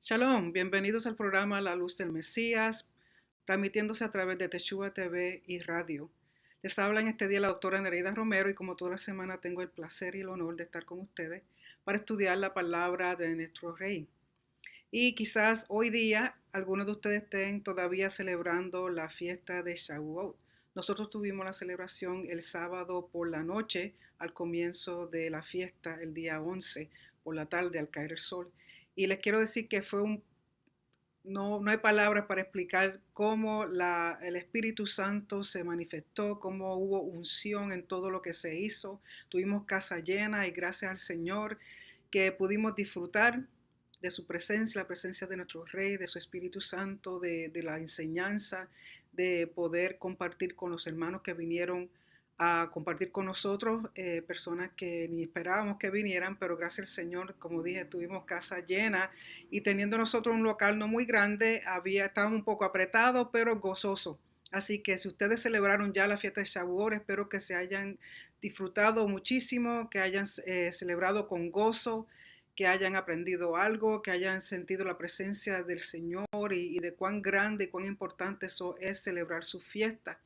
Shalom, bienvenidos al programa La Luz del Mesías, transmitiéndose a través de Techúa TV y radio. Les habla en este día la doctora Nereida Romero y como toda la semana tengo el placer y el honor de estar con ustedes para estudiar la palabra de nuestro Rey. Y quizás hoy día algunos de ustedes estén todavía celebrando la fiesta de Shavuot. Nosotros tuvimos la celebración el sábado por la noche al comienzo de la fiesta, el día 11 por la tarde al caer el sol. Y les quiero decir que no hay palabras para explicar cómo el Espíritu Santo se manifestó, cómo hubo unción en todo lo que se hizo. Tuvimos casa llena y gracias al Señor que pudimos disfrutar de su presencia, la presencia de nuestro Rey, de su Espíritu Santo, de la enseñanza, de poder compartir con los hermanos que vinieron a compartir con nosotros, personas que ni esperábamos que vinieran, pero gracias al Señor, como dije, tuvimos casa llena y teniendo nosotros un local no muy grande, estábamos un poco apretados, pero gozoso. Así que si ustedes celebraron ya la fiesta de Shavuot, espero que se hayan disfrutado muchísimo, que hayan celebrado con gozo, que hayan aprendido algo, que hayan sentido la presencia del Señor y de cuán grande y cuán importante eso es celebrar su fiesta.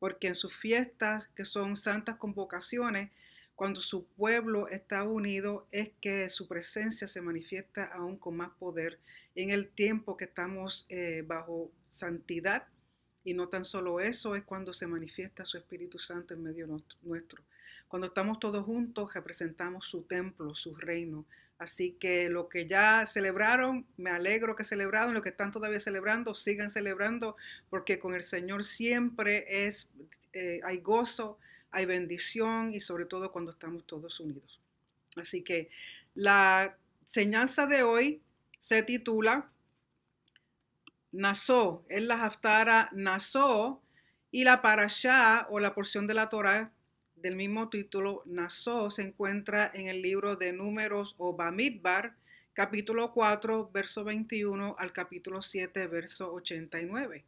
Porque en sus fiestas, que son santas convocaciones, cuando su pueblo está unido, es que su presencia se manifiesta aún con más poder en el tiempo que estamos bajo santidad. Y no tan solo eso, es cuando se manifiesta su Espíritu Santo en medio nuestro. Cuando estamos todos juntos, representamos su templo, su reino. Así que lo que ya celebraron, me alegro que celebraron, lo que están todavía celebrando, sigan celebrando, porque con el Señor siempre hay gozo, hay bendición y sobre todo cuando estamos todos unidos. Así que la enseñanza de hoy se titula Nasó, es la Haftara Nasó, y la Parashá o la porción de la Torá del mismo título, Nasó, se encuentra en el libro de Números o Bamidbar, capítulo 4, verso 21 al capítulo 7, verso 89.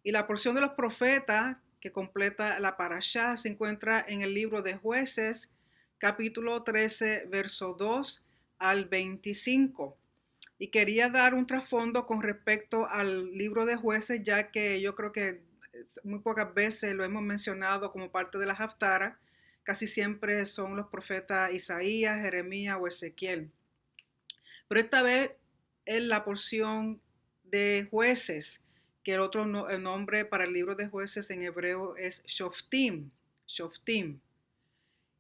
Y la porción de los profetas que completa la Parashá se encuentra en el libro de Jueces, capítulo 13, verso 2 al 25. Y quería dar un trasfondo con respecto al libro de Jueces, ya que yo creo que muy pocas veces lo hemos mencionado como parte de la Haftara. Casi siempre son los profetas Isaías, Jeremías o Ezequiel. Pero esta vez es la porción de Jueces, que el nombre para el libro de Jueces en hebreo es Shoftim. Shoftim.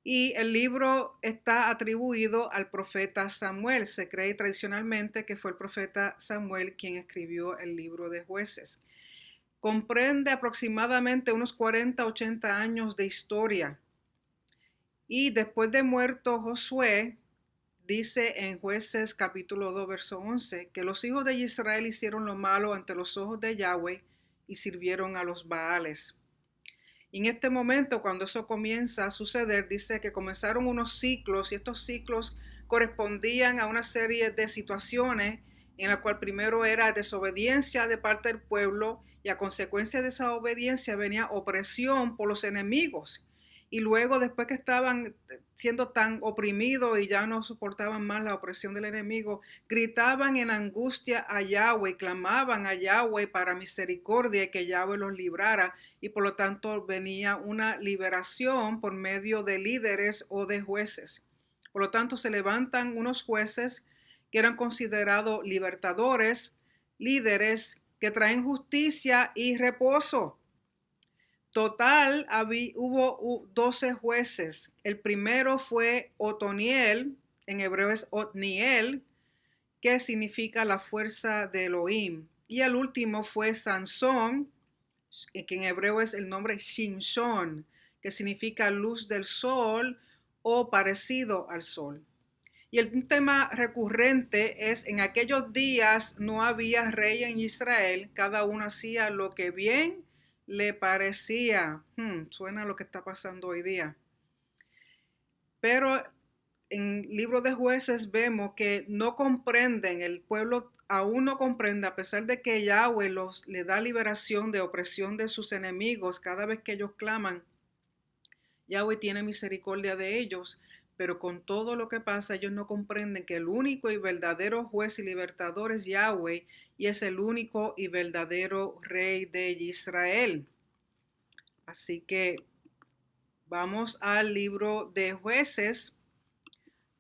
Y el libro está atribuido al profeta Samuel. Se cree tradicionalmente que fue el profeta Samuel quien escribió el libro de Jueces. Comprende aproximadamente unos 40-80 años de historia. Y después de muerto Josué, dice en Jueces capítulo 2, verso 11, que los hijos de Israel hicieron lo malo ante los ojos de Yahweh y sirvieron a los Baales. Y en este momento, cuando eso comienza a suceder, dice que comenzaron unos ciclos y estos ciclos correspondían a una serie de situaciones en la cual primero era desobediencia de parte del pueblo y a consecuencia de esa obediencia venía opresión por los enemigos. Y luego, después que estaban siendo tan oprimidos y ya no soportaban más la opresión del enemigo, gritaban en angustia a Yahweh, clamaban a Yahweh para misericordia y que Yahweh los librara. Y por lo tanto venía una liberación por medio de líderes o de jueces. Por lo tanto, se levantan unos jueces que eran considerados libertadores, líderes que traen justicia y reposo. Total, hubo 12 jueces. El primero fue Otoniel, en hebreo es Otniel, que significa la fuerza de Elohim. Y el último fue Sansón, que en hebreo es el nombre Shimshon, que significa luz del sol o parecido al sol. Y un tema recurrente es en aquellos días no había rey en Israel, cada uno hacía lo que bien le parecía. Suena a lo que está pasando hoy día. Pero en el libro de Jueces vemos que no comprenden, el pueblo aún no comprende, a pesar de que Yahweh le da liberación de opresión de sus enemigos cada vez que ellos claman. Yahweh tiene misericordia de ellos, pero con todo lo que pasa, ellos no comprenden que el único y verdadero juez y libertador es Yahweh y es el único y verdadero rey de Israel. Así que vamos al libro de Jueces,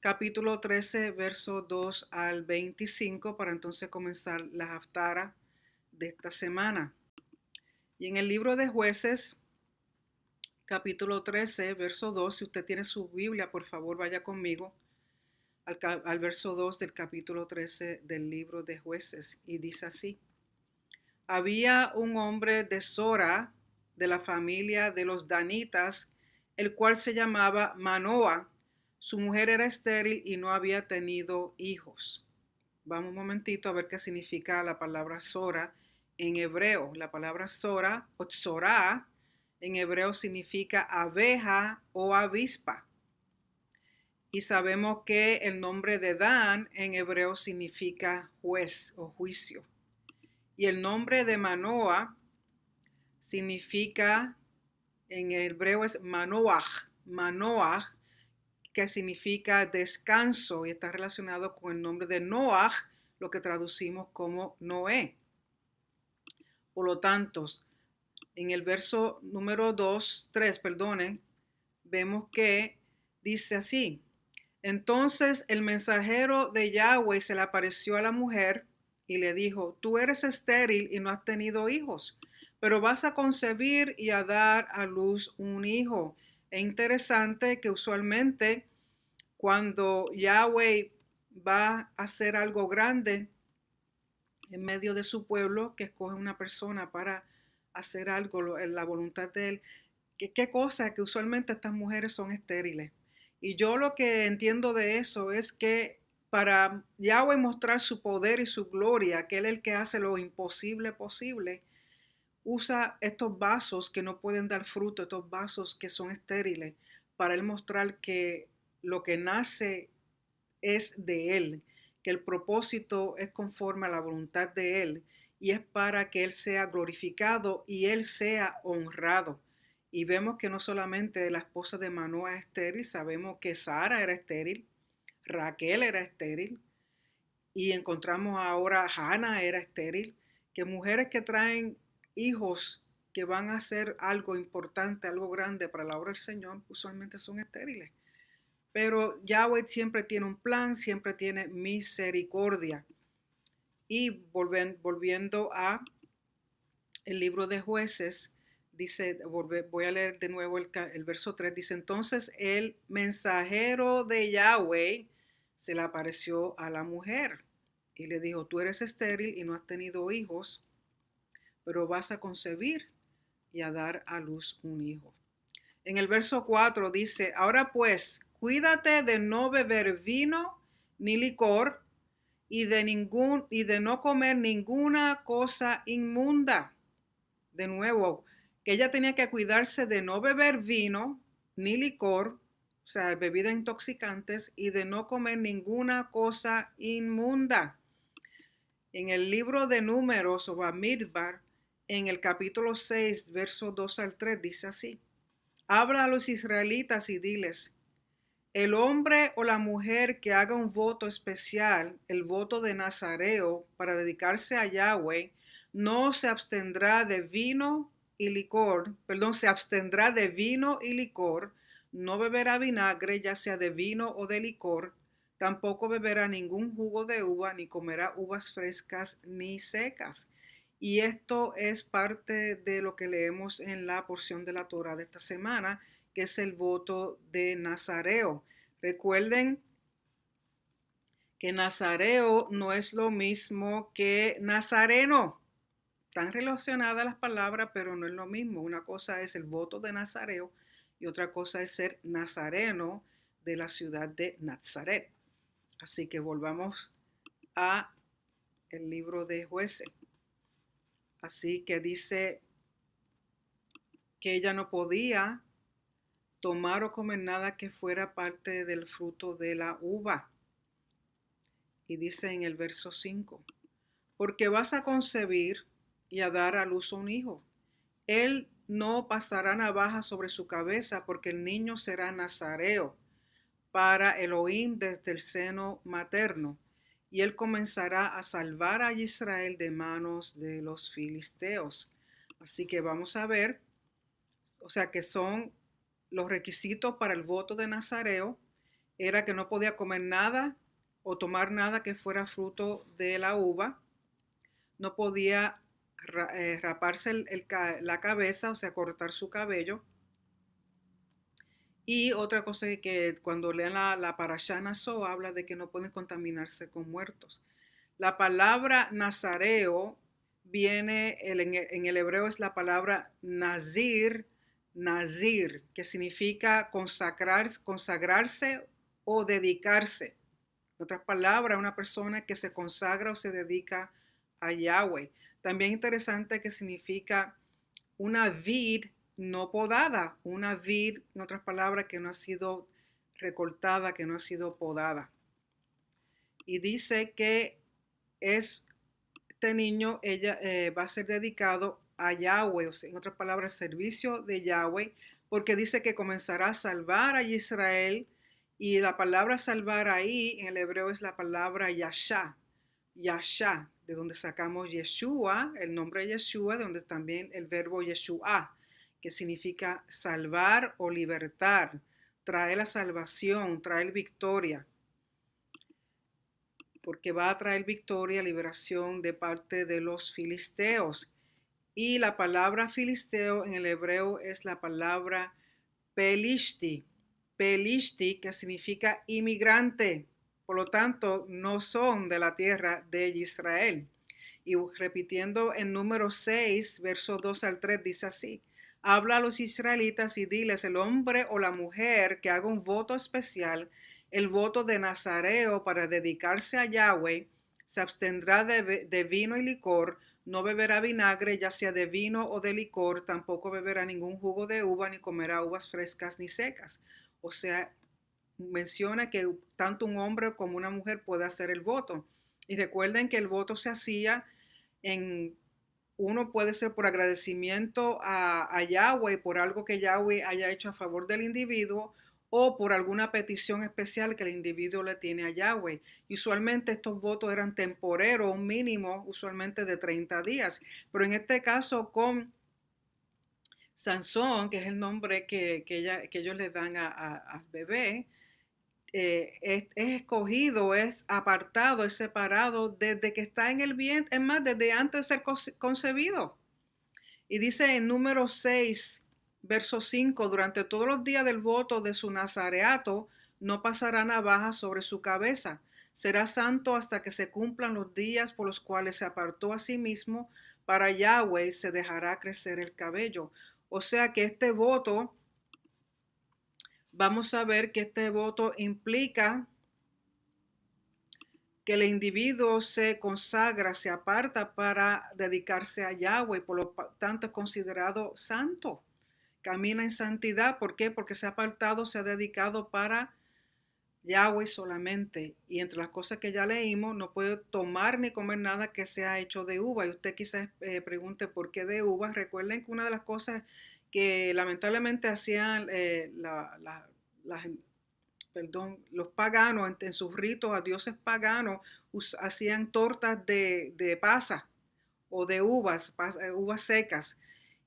capítulo 13, verso 2 al 25, para entonces comenzar la haftara de esta semana. Y en el libro de Jueces, capítulo 13, verso 2, si usted tiene su Biblia, por favor vaya conmigo al verso 2 del capítulo 13 del libro de Jueces, y dice así: había un hombre de Sora, de la familia de los Danitas, el cual se llamaba Manoa. Su mujer era estéril y no había tenido hijos. Vamos un momentito a ver qué significa la palabra Sora en hebreo. La palabra Sora o Tzorá en hebreo significa abeja o avispa. Y sabemos que el nombre de Dan en hebreo significa juez o juicio. Y el nombre de Manoah significa, en hebreo es Manoach, Manoach, que significa descanso y está relacionado con el nombre de Noach, lo que traducimos como Noé. Por lo tanto, en el verso número 3, vemos que dice así: entonces el mensajero de Yahweh se le apareció a la mujer y le dijo: tú eres estéril y no has tenido hijos, pero vas a concebir y a dar a luz un hijo. Es interesante que usualmente cuando Yahweh va a hacer algo grande en medio de su pueblo, que escoge una persona para hacer algo en la voluntad de él, ¿qué cosa? Que usualmente estas mujeres son estériles. Y yo lo que entiendo de eso es que para Yahweh mostrar su poder y su gloria, que Él es el que hace lo imposible posible, usa estos vasos que no pueden dar fruto, estos vasos que son estériles, para Él mostrar que lo que nace es de Él, que el propósito es conforme a la voluntad de Él y es para que Él sea glorificado y Él sea honrado. Y vemos que no solamente la esposa de Manoah es estéril, sabemos que Sara era estéril, Raquel era estéril y encontramos ahora Hannah era estéril, que mujeres que traen hijos que van a hacer algo importante, algo grande para la obra del Señor, usualmente son estériles. Pero Yahweh siempre tiene un plan, siempre tiene misericordia. Y volviendo a el libro de Jueces, dice, voy a leer de nuevo el verso 3, dice: entonces el mensajero de Yahweh se le apareció a la mujer y le dijo: tú eres estéril y no has tenido hijos, pero vas a concebir y a dar a luz un hijo. En el verso 4 dice: ahora pues, cuídate de no beber vino ni licor y de no comer ninguna cosa inmunda. De nuevo, que ella tenía que cuidarse de no beber vino ni licor, o sea, bebidas intoxicantes, y de no comer ninguna cosa inmunda. En el libro de Números o Bamidbar, en el capítulo 6, versos 2 al 3, dice así: habla a los israelitas y diles: el hombre o la mujer que haga un voto especial, el voto de Nazareo, para dedicarse a Yahweh, no se abstendrá de vino y licor, se abstendrá de vino y licor, no beberá vinagre, ya sea de vino o de licor, tampoco beberá ningún jugo de uva, ni comerá uvas frescas ni secas. Y esto es parte de lo que leemos en la porción de la Torah de esta semana, que es el voto de Nazareo. Recuerden que Nazareo no es lo mismo que Nazareno. Están relacionadas las palabras, pero no es lo mismo. Una cosa es el voto de Nazareo y otra cosa es ser nazareno de la ciudad de Nazaret. Así que volvamos a el libro de Jueces. Así que dice que ella no podía tomar o comer nada que fuera parte del fruto de la uva. Y dice en el verso 5: porque vas a concebir y a dar a luz un hijo. Él no pasará navaja sobre su cabeza, porque el niño será nazareo para Elohim desde el seno materno, y él comenzará a salvar a Israel de manos de los filisteos. Así que vamos a ver, o sea que son los requisitos para el voto de Nazareo, era que no podía comer nada o tomar nada que fuera fruto de la uva, no podía raparse la cabeza, o sea, cortar su cabello. Y otra cosa es que cuando lean la Parashá Naso habla de que no pueden contaminarse con muertos. La palabra nazareo viene, en el hebreo es la palabra nazir, nazir, que significa consagrarse o dedicarse. En otras palabras, una persona que se consagra o se dedica a Yahweh. También interesante que significa una vid no podada, una vid, en otras palabras, que no ha sido recortada, que no ha sido podada. Y dice que este niño va a ser dedicado a Yahweh, o sea, en otras palabras, servicio de Yahweh, porque dice que comenzará a salvar a Israel, y la palabra salvar ahí en el hebreo es la palabra Yasha, Yasha, de donde sacamos Yeshua, el nombre Yeshua, de donde también el verbo Yeshua, que significa salvar o libertar, traer la salvación, traer victoria, porque va a traer victoria, liberación de parte de los filisteos. Y la palabra filisteo en el hebreo es la palabra pelishti, pelishti, que significa inmigrante. Por lo tanto, no son de la tierra de Israel. Y repitiendo en número 6, versos 2 al 3, dice así: habla a los israelitas y diles, el hombre o la mujer que haga un voto especial, el voto de Nazareo para dedicarse a Yahweh, se abstendrá de vino y licor, no beberá vinagre, ya sea de vino o de licor, tampoco beberá ningún jugo de uva, ni comerá uvas frescas ni secas. O sea, menciona que tanto un hombre como una mujer puede hacer el voto. Y recuerden que el voto se hacía uno puede ser por agradecimiento a Yahweh, por algo que Yahweh haya hecho a favor del individuo, o por alguna petición especial que el individuo le tiene a Yahweh. Y usualmente estos votos eran temporeros, un mínimo usualmente de 30 días. Pero en este caso con Sansón, que es el nombre que ellos le dan al bebé, es escogido, es apartado, es separado desde que está en el vientre, es más, desde antes de ser concebido. Y dice en número 6, verso 5, durante todos los días del voto de su nazareato, no pasará navaja sobre su cabeza. Será santo hasta que se cumplan los días por los cuales se apartó a sí mismo. Para Yahweh se dejará crecer el cabello. O sea que este voto, vamos a ver que este voto implica que el individuo se consagra, se aparta para dedicarse a Yahweh, por lo tanto es considerado santo. Camina en santidad, ¿por qué? Porque se ha apartado, se ha dedicado para Yahweh solamente. Y entre las cosas que ya leímos, no puede tomar ni comer nada que sea hecho de uva. Y usted quizás pregunte por qué de uva. Recuerden que una de las cosas que lamentablemente hacían los paganos en sus ritos a dioses paganos, hacían tortas de pasa o de uvas secas.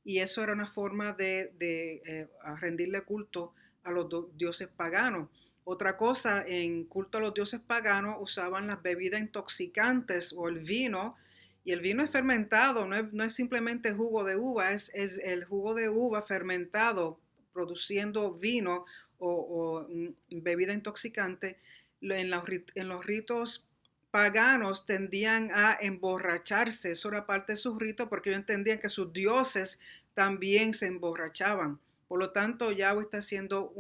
Y eso era una forma de rendirle culto a los dioses paganos. Otra cosa, en culto a los dioses paganos usaban las bebidas intoxicantes o el vino. Y el vino es fermentado, no es simplemente jugo de uva, es el jugo de uva fermentado, produciendo vino o bebida intoxicante. En los ritos paganos tendían a emborracharse, eso era parte de sus ritos porque ellos entendían que sus dioses también se emborrachaban. Por lo tanto, Yahweh está haciendo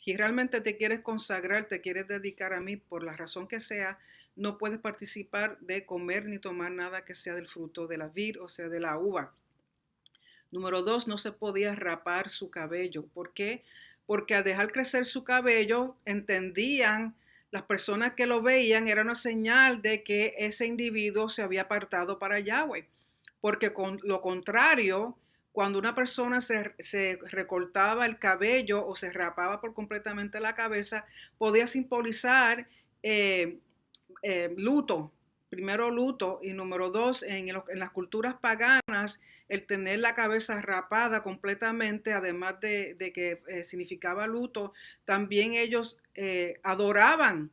si realmente te quieres consagrar, te quieres dedicar a mí por la razón que sea, no puedes participar de comer ni tomar nada que sea del fruto de la vid, o sea, de la uva. Número 2, no se podía rapar su cabello. ¿Por qué? Porque al dejar crecer su cabello, entendían las personas que lo veían, era una señal de que ese individuo se había apartado para Yahweh. Porque con lo contrario, cuando una persona se recortaba el cabello o se rapaba por completamente la cabeza, podía simbolizar eh, luto. Primero luto y número dos, en las culturas paganas, el tener la cabeza rapada completamente, además de que significaba luto, también ellos adoraban,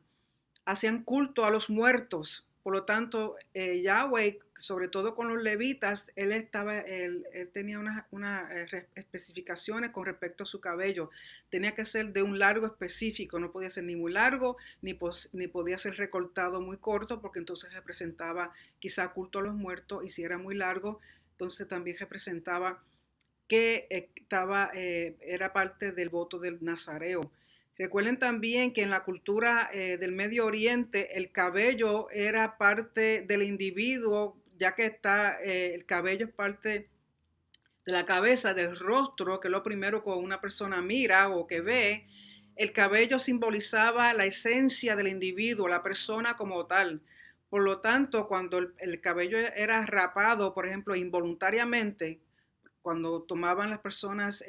hacían culto a los muertos. Por lo tanto, Yahweh, sobre todo con los levitas, él tenía unas especificaciones con respecto a su cabello. Tenía que ser de un largo específico, no podía ser ni muy largo, ni podía ser recortado muy corto, porque entonces representaba quizá culto a los muertos, y si era muy largo, entonces también representaba que era parte del voto del nazareo. Recuerden también que en la cultura del Medio Oriente el cabello era parte del individuo, ya que el cabello es parte de la cabeza, del rostro, que es lo primero que una persona mira o que ve. El cabello simbolizaba la esencia del individuo, la persona como tal. Por lo tanto, cuando el cabello era rapado, por ejemplo, involuntariamente, cuando tomaban las personas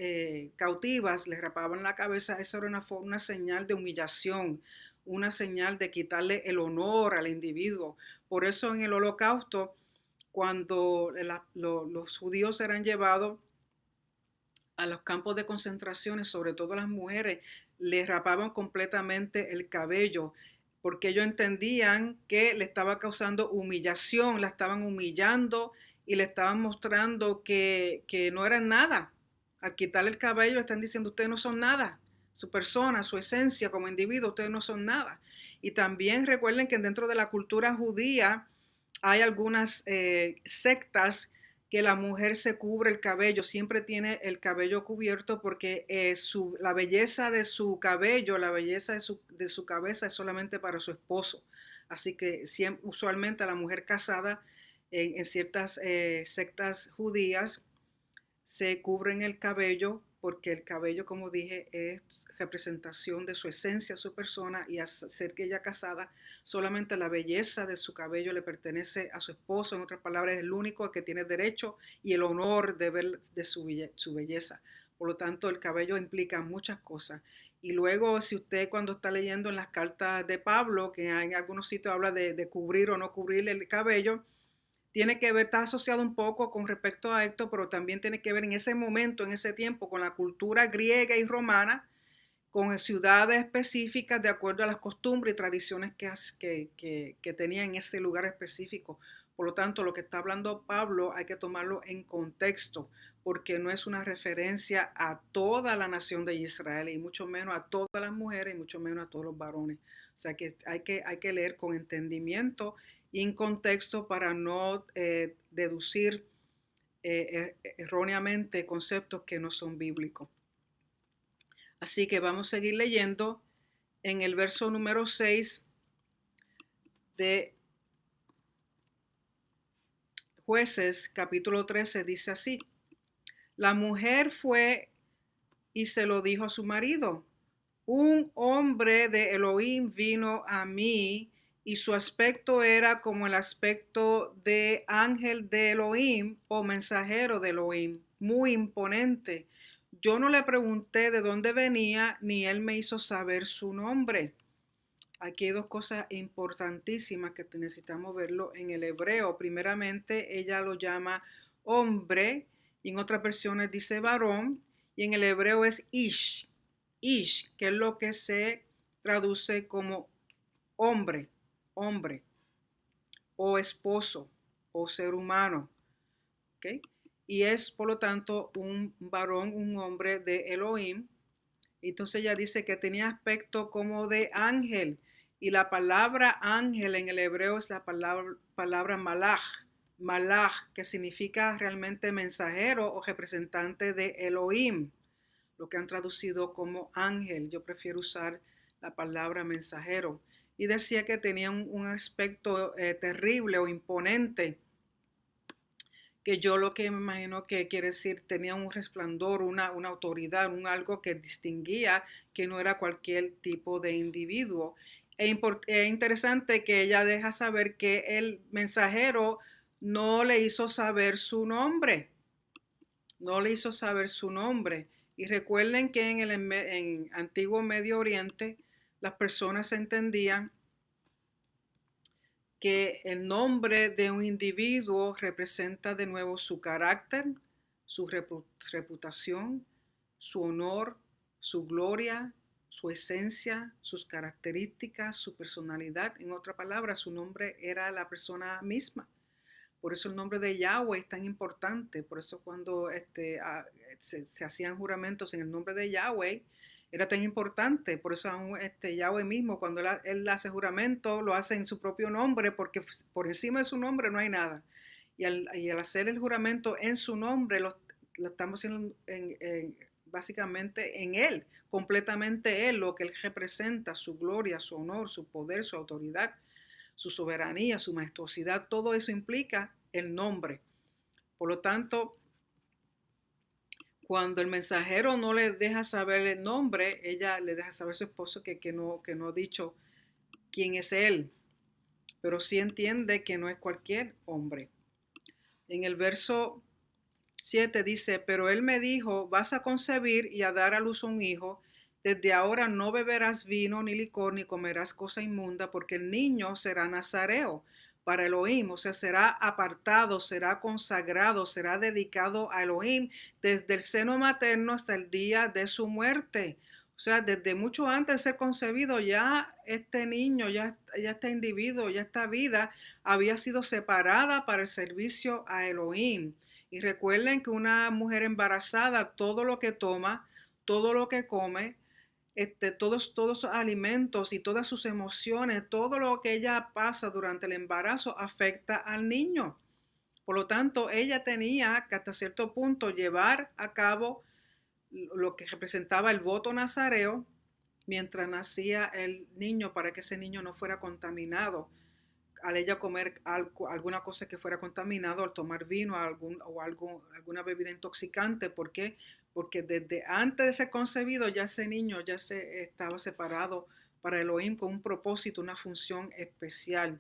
cautivas, les rapaban la cabeza, eso era una señal de humillación, una señal de quitarle el honor al individuo. Por eso en el Holocausto, cuando los judíos eran llevados a los campos de concentración, sobre todo las mujeres, les rapaban completamente el cabello, porque ellos entendían que le estaba causando humillación, la estaban humillando y le estaban mostrando que no eran nada. Al quitarle el cabello le están diciendo, ustedes no son nada, su persona, su esencia como individuo, ustedes no son nada. Y también recuerden que dentro de la cultura judía hay algunas sectas que la mujer se cubre el cabello, siempre tiene el cabello cubierto, porque la belleza de su cabello, la belleza de su cabeza es solamente para su esposo. Así que usualmente la mujer casada en ciertas sectas judías se cubren el cabello, porque el cabello, como dije, es representación de su esencia, su persona, y al ser que ella casada, solamente la belleza de su cabello le pertenece a su esposo. En otras palabras, es el único que tiene derecho y el honor de ver de su belleza. Por lo tanto, el cabello implica muchas cosas. Y luego, si usted cuando está leyendo en las cartas de Pablo, que en algunos sitios habla de cubrir o no cubrir el cabello, tiene que ver, está asociado un poco con respecto a esto, pero también tiene que ver en ese momento, en ese tiempo, con la cultura griega y romana, con ciudades específicas de acuerdo a las costumbres y tradiciones que tenía en ese lugar específico. Por lo tanto, lo que está hablando Pablo hay que tomarlo en contexto, porque no es una referencia a toda la nación de Israel, y mucho menos a todas las mujeres, y mucho menos a todos los varones. O sea que hay que leer con entendimiento y en contexto, para no deducir erróneamente conceptos que no son bíblicos. Así que vamos a seguir leyendo en el verso número 6 de Jueces, capítulo 13, dice así: la mujer fue y se lo dijo a su marido: un hombre de Elohim vino a mí, y su aspecto era como el aspecto de ángel de Elohim o mensajero de Elohim, muy imponente. Yo no le pregunté de dónde venía, ni él me hizo saber su nombre. Aquí hay dos cosas importantísimas que necesitamos verlo en el hebreo. Primeramente, ella lo llama hombre, y en otras versiones dice varón, y en el hebreo es ish. Ish, que es lo que se traduce como hombre, hombre, o esposo, o ser humano. ¿Okay? Y es, por lo tanto, un varón, un hombre de Elohim. Entonces ella dice que tenía aspecto como de ángel. Y la palabra ángel en el hebreo es la palabra malach. Malach, que significa realmente mensajero o representante de Elohim, lo que han traducido como ángel. Yo prefiero usar la palabra mensajero. Y decía que tenía un aspecto terrible o imponente, que yo lo que me imagino que quiere decir, tenía un resplandor, una autoridad, un algo que distinguía que no era cualquier tipo de individuo. Es interesante que ella deja saber que el mensajero no le hizo saber su nombre. no le hizo saber su nombre. Y recuerden que en el antiguo Medio Oriente las personas entendían que el nombre de un individuo representa de nuevo su carácter, su reputación, su honor, su gloria, su esencia, sus características, su personalidad. En otra palabra, su nombre era la persona misma. Por eso el nombre de Yahweh es tan importante. Por eso cuando se hacían juramentos en el nombre de Yahweh, era tan importante. Por eso aún Yahweh mismo, cuando él hace juramento, lo hace en su propio nombre, porque por encima de su nombre no hay nada. Y al hacer el juramento en su nombre, lo estamos haciendo básicamente en Él, completamente Él, lo que Él representa, su gloria, su honor, su poder, su autoridad, su soberanía, su majestuosidad, todo eso implica el nombre. Por lo tanto, cuando el mensajero no le deja saber el nombre, ella le deja saber a su esposo que no ha dicho quién es él, pero sí entiende que no es cualquier hombre. En el verso 7 dice, pero él me dijo, vas a concebir y a dar a luz un hijo. Desde ahora no beberás vino ni licor ni comerás cosa inmunda, porque el niño será nazareo para Elohim, o sea, será apartado, será consagrado, será dedicado a Elohim desde el seno materno hasta el día de su muerte. O sea, desde mucho antes de ser concebido, ya este niño, ya este individuo, ya esta vida había sido separada para el servicio a Elohim. Y recuerden que una mujer embarazada, todo lo que toma, todo lo que come, todos sus alimentos y todas sus emociones, todo lo que ella pasa durante el embarazo afecta al niño. Por lo tanto, ella tenía que hasta cierto punto llevar a cabo lo que representaba el voto nazareo mientras nacía el niño para que ese niño no fuera contaminado al ella comer alguna cosa que fuera contaminado, al tomar vino alguna bebida intoxicante. ¿Por qué? Porque desde antes de ser concebido ya ese niño ya se estaba separado para Elohim con un propósito, una función especial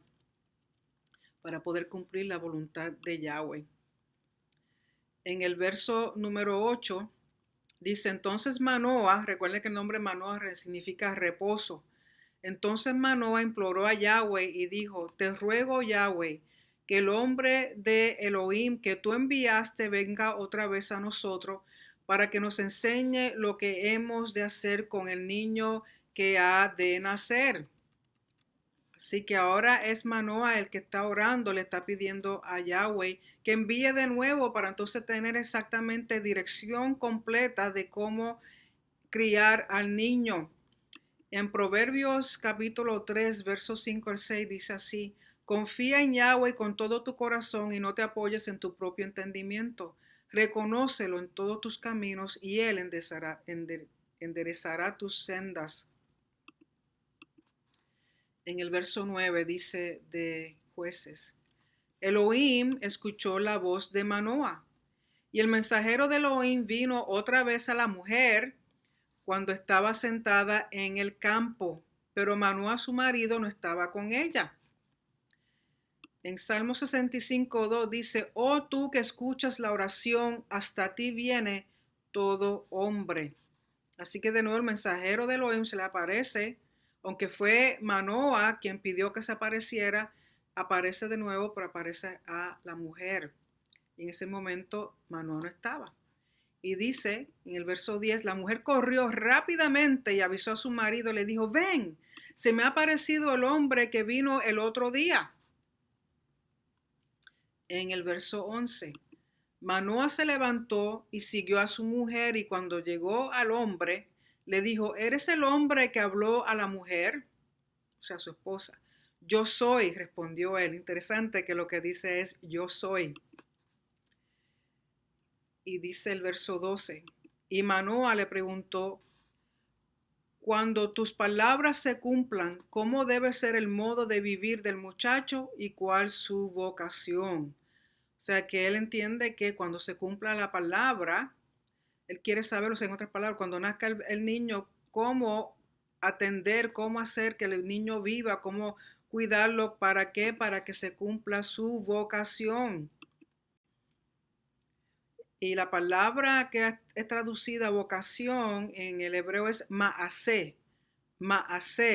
para poder cumplir la voluntad de Yahweh. En el verso número 8 dice, entonces Manoah, recuerden que el nombre Manoah significa reposo. Entonces Manoah imploró a Yahweh y dijo, te ruego Yahweh, que el hombre de Elohim que tú enviaste venga otra vez a nosotros para que nos enseñe lo que hemos de hacer con el niño que ha de nacer. Así que ahora es Manoah el que está orando, le está pidiendo a Yahweh que envíe de nuevo para entonces tener exactamente dirección completa de cómo criar al niño. En Proverbios capítulo 3, versos 5 al 6 dice así, confía en Yahweh con todo tu corazón y no te apoyes en tu propio entendimiento. Reconócelo en todos tus caminos y Él enderezará tus sendas. En el verso 9 dice de Jueces, Elohim escuchó la voz de Manoah y el mensajero de Elohim vino otra vez a la mujer cuando estaba sentada en el campo, pero Manoah, su marido, no estaba con ella. En Salmo 65:2 dice, oh tú que escuchas la oración, hasta ti viene todo hombre. Así que de nuevo el mensajero de Elohim se le aparece, aunque fue Manoah quien pidió que se apareciera, aparece de nuevo, pero aparece a la mujer. Y en ese momento Manoah no estaba. Y dice en el verso 10, la mujer corrió rápidamente y avisó a su marido, le dijo, ven, se me ha aparecido el hombre que vino el otro día. En el verso 11, Manoah se levantó y siguió a su mujer y cuando llegó al hombre, le dijo, ¿eres el hombre que habló a la mujer? O sea, su esposa. Yo soy, respondió él. Interesante que lo que dice es, yo soy. Y dice el verso 12, y Manoah le preguntó, cuando tus palabras se cumplan, ¿cómo debe ser el modo de vivir del muchacho y cuál su vocación? O sea, que él entiende que cuando se cumpla la palabra, él quiere saber, o sea, en otras palabras, cuando nazca el niño, cómo atender, cómo hacer que el niño viva, cómo cuidarlo, ¿para qué? Para que se cumpla su vocación. Y la palabra que es traducida vocación en el hebreo es ma'aseh,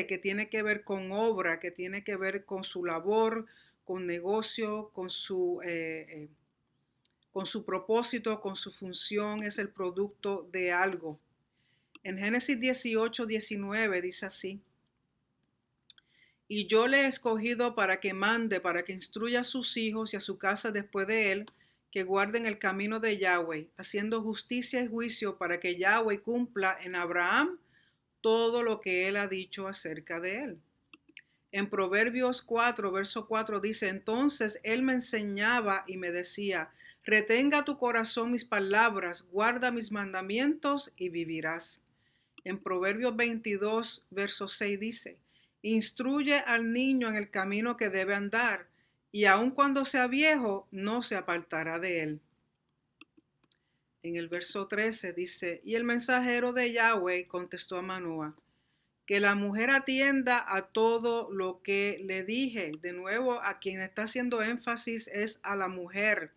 que tiene que ver con obra, que tiene que ver con su labor, con negocio, con su propósito, con su función, es el producto de algo. En Génesis 18:19 dice así: y yo le he escogido para que mande, para que instruya a sus hijos y a su casa después de él, que guarden el camino de Yahweh, haciendo justicia y juicio para que Yahweh cumpla en Abraham todo lo que él ha dicho acerca de él. En Proverbios 4, verso 4 dice: entonces él me enseñaba y me decía, retenga tu corazón mis palabras, guarda mis mandamientos y vivirás. En Proverbios 22, verso 6 dice: instruye al niño en el camino que debe andar, y aun cuando sea viejo, no se apartará de él. En el verso 13 dice: y el mensajero de Yahweh contestó a Manoah, que la mujer atienda a todo lo que le dije. De nuevo, a quien está haciendo énfasis es a la mujer,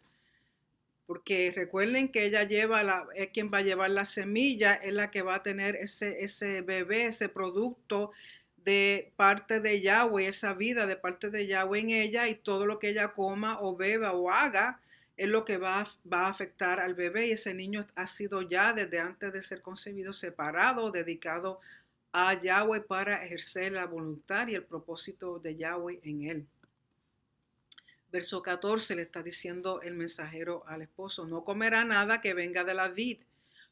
porque recuerden que ella es quien va a llevar la semilla, es la que va a tener ese bebé, ese producto de parte de Yahweh, esa vida de parte de Yahweh en ella, y todo lo que ella coma o beba o haga es lo que va a afectar al bebé, y ese niño ha sido ya desde antes de ser concebido separado, dedicado a Yahweh para ejercer la voluntad y el propósito de Yahweh en él. Verso 14 le está diciendo el mensajero al esposo: no comerá nada que venga de la vid,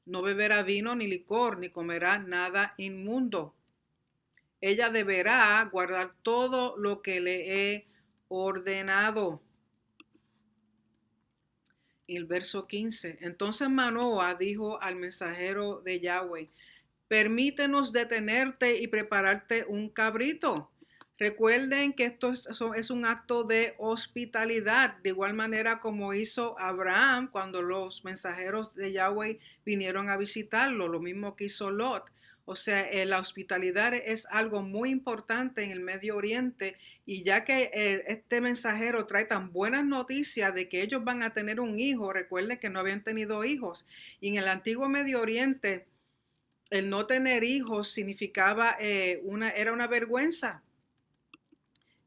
no beberá vino ni licor, ni comerá nada inmundo. Ella deberá guardar todo lo que le he ordenado. Y el verso 15: entonces Manoah dijo al mensajero de Yahweh, permítenos detenerte y prepararte un cabrito. Recuerden que esto es un acto de hospitalidad, de igual manera como hizo Abraham cuando los mensajeros de Yahweh vinieron a visitarlo, lo mismo que hizo Lot. O sea, la hospitalidad es algo muy importante en el Medio Oriente, y ya que este mensajero trae tan buenas noticias de que ellos van a tener un hijo, recuerden que no habían tenido hijos, y en el antiguo Medio Oriente el no tener hijos significaba era una vergüenza.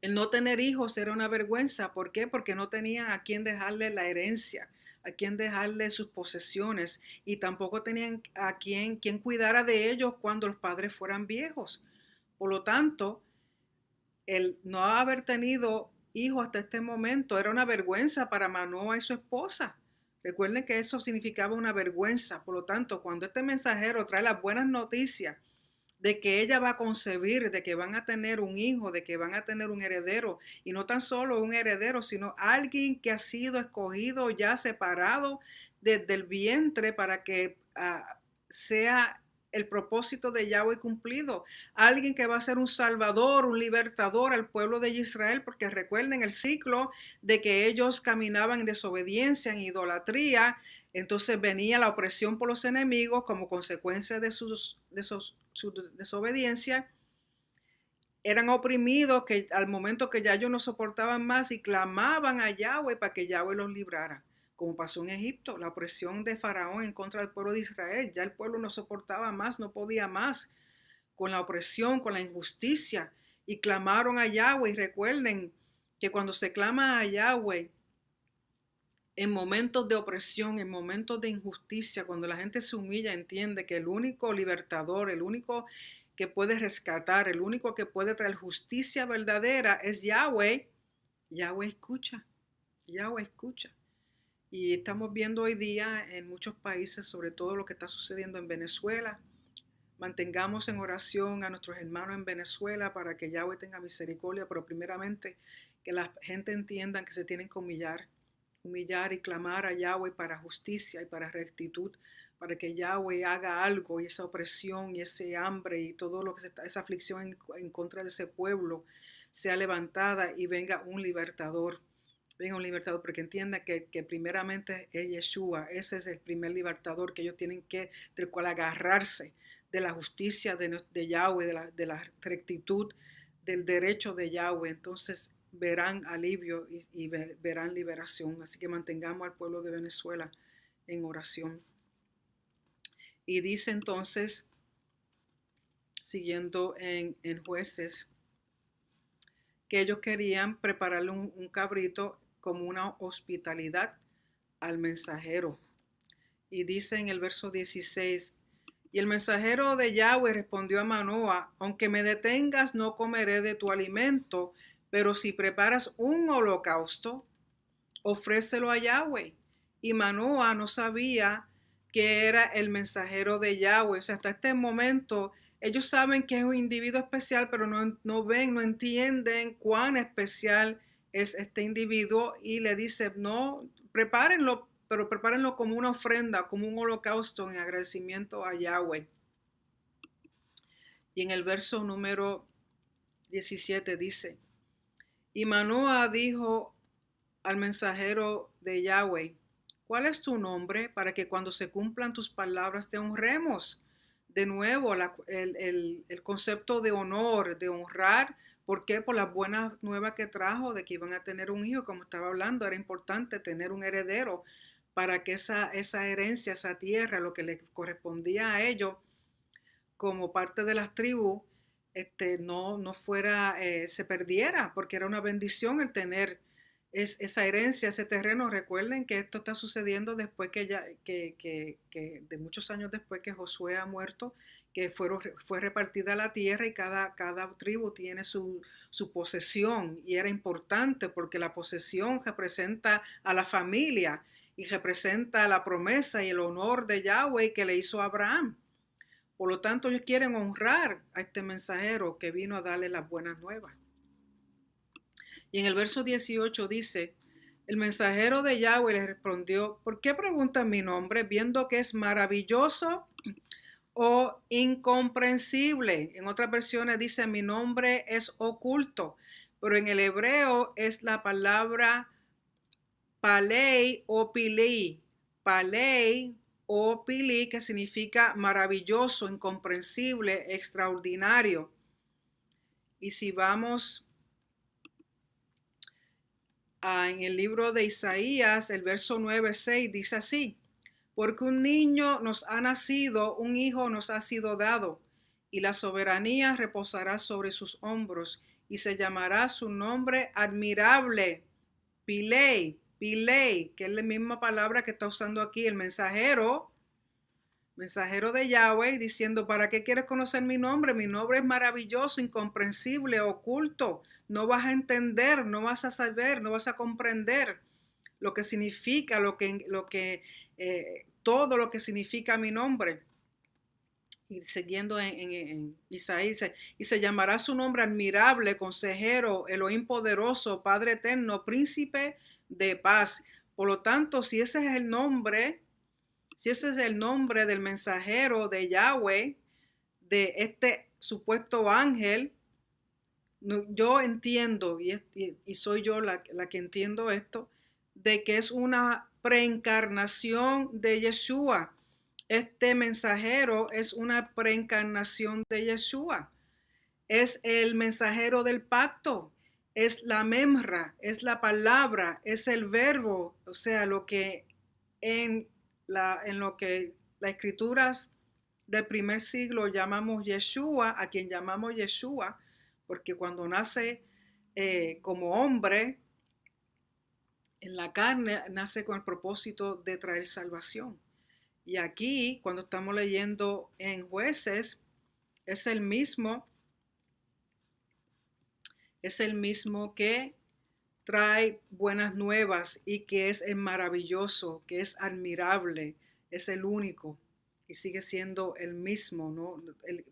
El no tener hijos era una vergüenza. ¿Por qué? Porque no tenían a quién dejarle la herencia, a quién dejarle sus posesiones, y tampoco tenían a quien cuidara de ellos cuando los padres fueran viejos. Por lo tanto, el no haber tenido hijos hasta este momento era una vergüenza para Manoah y su esposa. Recuerden que eso significaba una vergüenza. Por lo tanto, cuando este mensajero trae las buenas noticias de que ella va a concebir, de que van a tener un hijo, de que van a tener un heredero, y no tan solo un heredero, sino alguien que ha sido escogido, ya separado desde el vientre para que sea el propósito de Yahweh cumplido, alguien que va a ser un salvador, un libertador al pueblo de Israel, porque recuerden el ciclo de que ellos caminaban en desobediencia, en idolatría. Entonces venía la opresión por los enemigos como consecuencia de su desobediencia. Eran oprimidos que al momento que ya ellos no soportaban más y clamaban a Yahweh para que Yahweh los librara, como pasó en Egipto, la opresión de Faraón en contra del pueblo de Israel. Ya el pueblo no soportaba más, no podía más con la opresión, con la injusticia, y clamaron a Yahweh. Y recuerden que cuando se clama a Yahweh en momentos de opresión, en momentos de injusticia, cuando la gente se humilla, entiende que el único libertador, el único que puede rescatar, el único que puede traer justicia verdadera es Yahweh. Yahweh escucha, Yahweh escucha. Y estamos viendo hoy día en muchos países, sobre todo lo que está sucediendo en Venezuela. Mantengamos en oración a nuestros hermanos en Venezuela para que Yahweh tenga misericordia, pero primeramente que la gente entienda que se tienen que humillar y clamar a Yahweh para justicia y para rectitud, para que Yahweh haga algo, y esa opresión y ese hambre y todo lo que esa aflicción en contra de ese pueblo sea levantada, y venga un libertador. Venga un libertador, porque entienda que primeramente es Yeshua. Ese es el primer libertador que ellos tienen del cual agarrarse, de la justicia de Yahweh, de la rectitud, del derecho de Yahweh. Entonces verán alivio y verán liberación. Así que mantengamos al pueblo de Venezuela en oración. Y dice entonces, siguiendo en Jueces, que ellos querían prepararle un cabrito como una hospitalidad al mensajero. Y dice en el verso 16, y el mensajero de Yahweh respondió a Manoah, aunque me detengas no comeré de tu alimento, pero si preparas un holocausto, ofrécelo a Yahweh. Y Manoah no sabía que era el mensajero de Yahweh. O sea, hasta este momento ellos saben que es un individuo especial, pero no ven, no entienden cuán especial es este individuo. Y le dice, no, prepárenlo, pero prepárenlo como una ofrenda, como un holocausto en agradecimiento a Yahweh. Y en el verso número 17 dice, y Manoah dijo al mensajero de Yahweh, ¿cuál es tu nombre para que cuando se cumplan tus palabras te honremos? De nuevo, el concepto de honor, de honrar. ¿Por qué? Por las buenas nuevas que trajo de que iban a tener un hijo, como estaba hablando, era importante tener un heredero para que esa herencia, esa tierra, lo que le correspondía a ellos como parte de las tribus, no fuera, se perdiera, porque era una bendición el tener esa herencia, ese terreno. Recuerden que esto está sucediendo después que de muchos años después que Josué ha muerto, que fue repartida la tierra y cada tribu tiene su posesión, y era importante porque la posesión representa a la familia y representa la promesa y el honor de Yahweh que le hizo a Abraham. Por lo tanto, ellos quieren honrar a este mensajero que vino a darle las buenas nuevas. Y en el verso 18 dice, el mensajero de Yahweh le respondió, ¿por qué preguntan mi nombre viendo que es maravilloso o incomprensible? En otras versiones dice, mi nombre es oculto, pero en el hebreo es la palabra palei o pili. Palei o pili, que significa maravilloso, incomprensible, extraordinario. Y si vamos en el libro de Isaías, el verso 9-6 dice así, porque un niño nos ha nacido, un hijo nos ha sido dado, y la soberanía reposará sobre sus hombros, y se llamará su nombre admirable, Pilei, que es la misma palabra que está usando aquí el mensajero de Yahweh, diciendo, ¿para qué quieres conocer mi nombre? Mi nombre es maravilloso, incomprensible, oculto. No vas a entender, no vas a saber, no vas a comprender lo que significa, todo lo que significa mi nombre. Y siguiendo en Isaías, y se llamará su nombre admirable, consejero, Elohim poderoso, Padre eterno, príncipe de paz. Por lo tanto, si ese es el nombre del mensajero de Yahweh, de este supuesto ángel, yo entiendo, y soy yo la que entiendo esto, de que es una preencarnación de Yeshua. Este mensajero es una preencarnación de Yeshua. Es el mensajero del pacto, es la memra, es la palabra, es el verbo, o sea, lo que en lo que las escrituras del primer siglo llamamos Yeshua, a quien llamamos Yeshua, porque cuando nace como hombre en la carne, nace con el propósito de traer salvación. Y aquí, cuando estamos leyendo en Jueces, es el mismo que trae buenas nuevas y que es el maravilloso, que es admirable, es el único y sigue siendo el mismo, ¿no?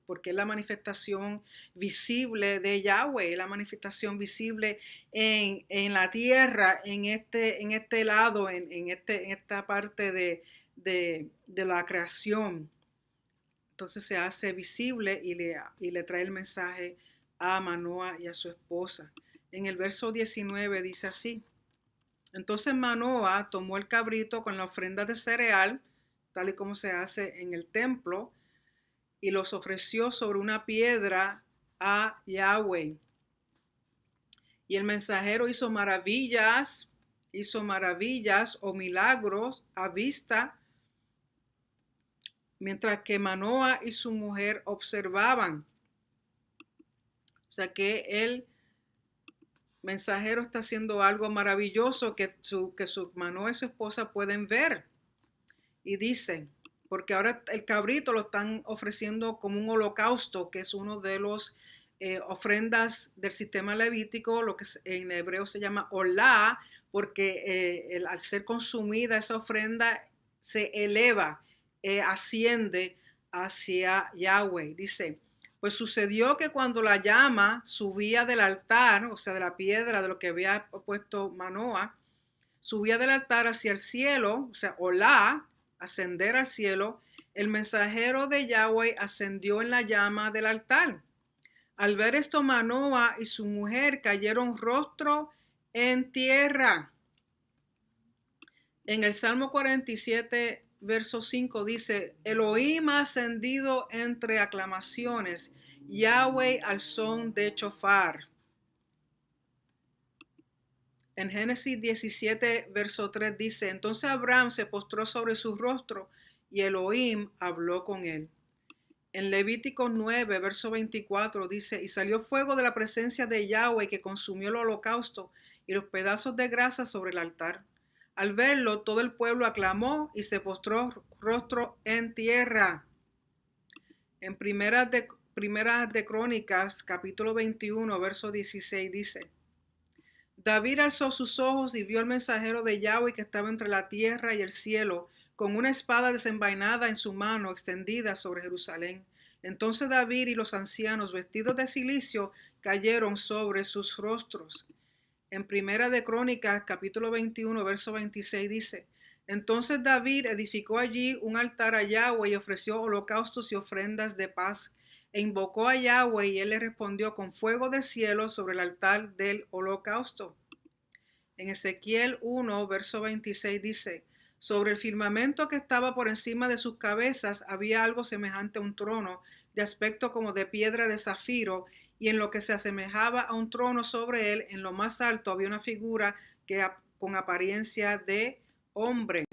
Porque es la manifestación visible de Yahweh, la manifestación visible en la tierra, en este lado, en esta parte de la creación. Entonces se hace visible y le trae el mensaje a Manoah y a su esposa. En el verso 19 dice así, entonces Manoah tomó el cabrito con la ofrenda de cereal, tal y como se hace en el templo, y los ofreció sobre una piedra a Yahweh. Y el mensajero hizo maravillas o milagros a vista mientras que Manoah y su mujer observaban. O sea que el mensajero está haciendo algo maravilloso que su Manoah y su esposa pueden ver. Y dice, porque ahora el cabrito lo están ofreciendo como un holocausto, que es uno de los ofrendas del sistema levítico, lo que en hebreo se llama olá, porque al ser consumida esa ofrenda se eleva, asciende hacia Yahweh. Dice, pues sucedió que cuando la llama subía del altar, o sea, de la piedra de lo que había puesto Manoah, subía del altar hacia el cielo, o sea, olá, ascender al cielo, el mensajero de Yahweh ascendió en la llama del altar. Al ver esto, Manoah y su mujer cayeron rostro en tierra. En el Salmo 47, verso 5 dice, Elohim ha ascendido entre aclamaciones, Yahweh al son de chofar. En Génesis 17, verso 3 dice, entonces Abraham se postró sobre su rostro y Elohim habló con él. En Levítico 9, verso 24 dice, y salió fuego de la presencia de Yahweh que consumió el holocausto y los pedazos de grasa sobre el altar. Al verlo, todo el pueblo aclamó y se postró rostro en tierra. En Primeras de Crónicas, capítulo 21, verso 16 dice, David alzó sus ojos y vio al mensajero de Yahweh que estaba entre la tierra y el cielo, con una espada desenvainada en su mano extendida sobre Jerusalén. Entonces David y los ancianos vestidos de cilicio cayeron sobre sus rostros. En Primera de Crónicas, capítulo 21, verso 26 dice, entonces David edificó allí un altar a Yahweh y ofreció holocaustos y ofrendas de paz, e invocó a Yahweh y él le respondió con fuego del cielo sobre el altar del holocausto. En Ezequiel 1, verso 26 dice, sobre el firmamento que estaba por encima de sus cabezas había algo semejante a un trono, de aspecto como de piedra de zafiro, y en lo que se asemejaba a un trono sobre él, en lo más alto había una figura con apariencia de hombre.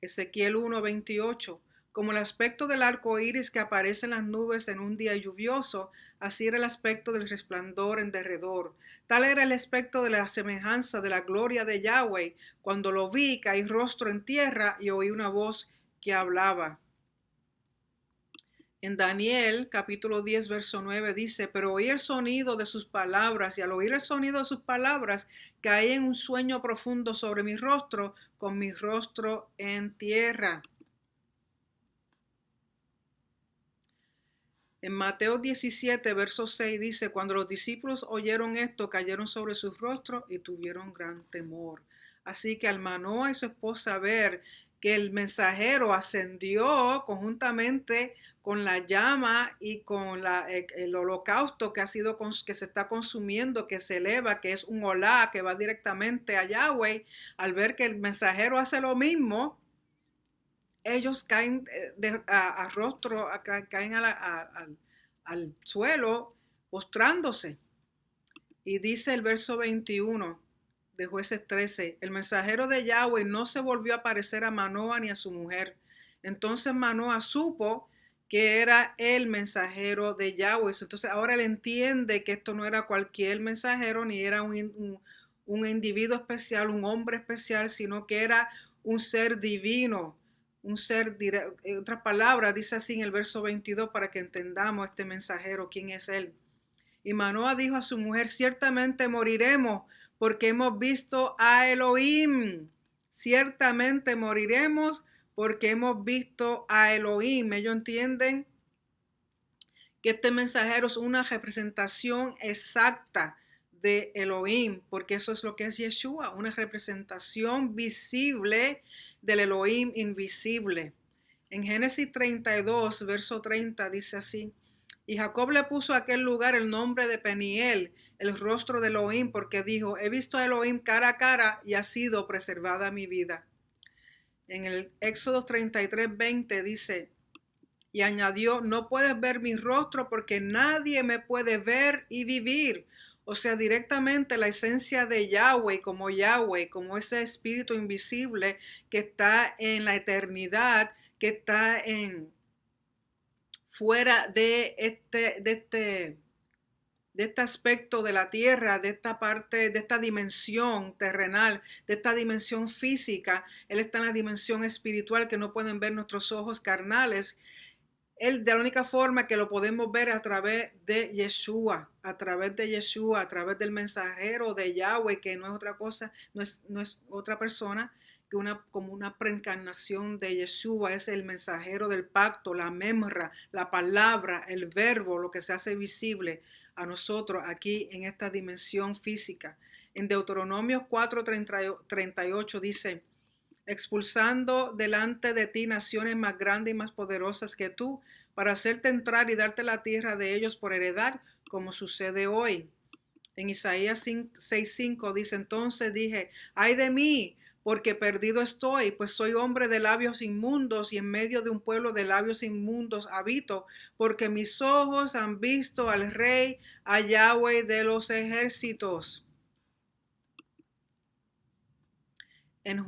Ezequiel 1:28. Como el aspecto del arco iris que aparece en las nubes en un día lluvioso, así era el aspecto del resplandor en derredor. Tal era el aspecto de la semejanza de la gloria de Yahweh. Cuando lo vi, caí rostro en tierra y oí una voz que hablaba. En Daniel capítulo 10, verso 9 dice, pero oí el sonido de sus palabras y al oír el sonido de sus palabras caí en un sueño profundo sobre mi rostro, con mi rostro en tierra. En Mateo 17, verso 6 dice, cuando los discípulos oyeron esto, cayeron sobre sus rostros y tuvieron gran temor. Así que al Manoah y su esposa ver que el mensajero ascendió conjuntamente con la llama y con el holocausto que que se está consumiendo, que se eleva, que es un olá que va directamente a Yahweh, al ver que el mensajero hace lo mismo, ellos caen a rostro, caen al suelo postrándose. Y dice el verso 21 de Jueces 13, el mensajero de Yahweh no se volvió a aparecer a Manoah ni a su mujer. Entonces Manoah supo que era el mensajero de Yahweh. Entonces ahora él entiende que esto no era cualquier mensajero, ni era un individuo especial, un hombre especial, sino que era un ser divino, un ser, en otras palabras, dice así en el verso 22 para que entendamos este mensajero, quién es él. Y Manoah dijo a su mujer, ciertamente moriremos porque hemos visto a Elohim. Ciertamente moriremos porque hemos visto a Elohim. Ellos entienden que este mensajero es una representación exacta de Elohim, porque eso es lo que es Yeshua, una representación visible del Elohim invisible. En Génesis 32, verso 30 dice así, y Jacob le puso a aquel lugar el nombre de Peniel, el rostro de Elohim, porque dijo, he visto a Elohim cara a cara y ha sido preservada mi vida. En el Éxodo 33, 20 dice, y añadió, no puedes ver mi rostro porque nadie me puede ver y vivir. O sea, directamente la esencia de Yahweh, como ese espíritu invisible que está en la eternidad, que está en fuera de este aspecto de la tierra, de esta parte, de esta dimensión terrenal, de esta dimensión física. Él está en la dimensión espiritual que no pueden ver nuestros ojos carnales. Él, de la única forma que lo podemos ver a través de Yeshua, a través de Yeshua, a través del mensajero de Yahweh, que no es otra cosa, no es otra persona que como una preencarnación de Yeshua. Es el mensajero del pacto, la memra, la palabra, el verbo, lo que se hace visible a nosotros aquí en esta dimensión física. En Deuteronomio 4:38 dice: expulsando delante de ti naciones más grandes y más poderosas que tú, para hacerte entrar y darte la tierra de ellos por heredad, como sucede hoy. En Isaías 6:5 dice: entonces dije, ay de mí, porque perdido estoy, pues soy hombre de labios inmundos y en medio de un pueblo de labios inmundos habito, porque mis ojos han visto al Rey, a Yahweh de los ejércitos. En